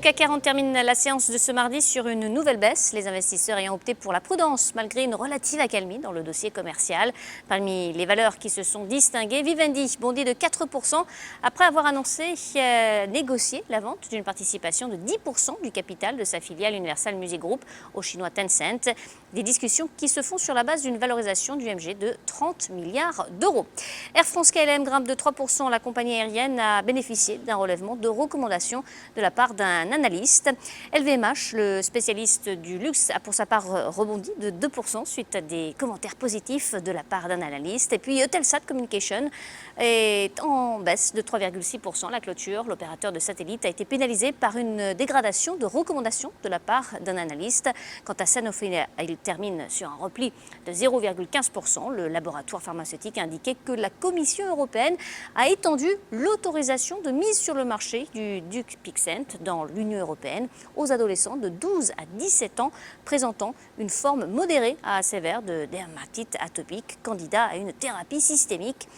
Le CAC 40 termine la séance de ce mardi sur une nouvelle baisse, les investisseurs ayant opté pour la prudence malgré une relative accalmie dans le dossier commercial. Parmi les valeurs qui se sont distinguées, Vivendi bondit de 4% après avoir annoncé négocier la vente d'une participation de 10% du capital de sa filiale Universal Music Group au chinois Tencent. Des discussions qui se font sur la base d'une valorisation du MG de 30 milliards d'euros. Air France-KLM grimpe de 3%. La compagnie aérienne a bénéficié d'un relèvement de recommandations de la part d'un analyste. LVMH, le spécialiste du luxe, a pour sa part rebondi de 2% suite à des commentaires positifs de la part d'un analyste. Et puis Eutelsat Communication est en baisse de 3,6%. La clôture, l'opérateur de satellite, a été pénalisé par une dégradation de recommandations de la part d'un analyste. Quant à Sanofi, il termine sur un repli de 0,15%. Le laboratoire pharmaceutique a indiqué que la Commission européenne a étendu l'autorisation de mise sur le marché du Dupixent dans l'Union européenne aux adolescents de 12 à 17 ans présentant une forme modérée à sévère de dermatite atopique, candidat à une thérapie systémique.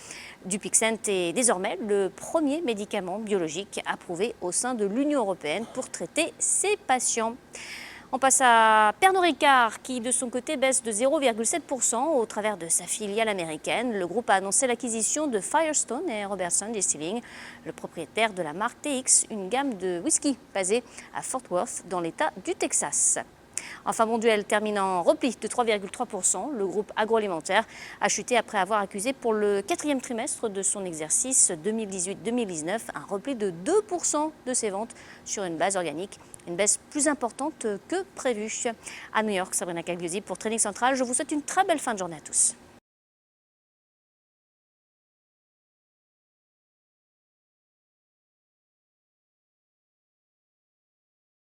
Dupixent est désormais le premier médicament biologique approuvé au sein de l'Union européenne pour traiter ces patients. On passe à Pernod Ricard qui, de son côté, baisse de 0,7% au travers de sa filiale américaine. Le groupe a annoncé l'acquisition de Firestone et Robertson Distilling, le propriétaire de la marque TX, une gamme de whisky basée à Fort Worth dans l'État du Texas. Enfin, Monduel termine en repli de 3,3%. Le groupe agroalimentaire a chuté après avoir accusé pour le quatrième trimestre de son exercice 2018-2019 un repli de 2% de ses ventes sur une base organique, une baisse plus importante que prévue. À New York, Sabrina Cagliozzi pour Trading Central. Je vous souhaite une très belle fin de journée à tous.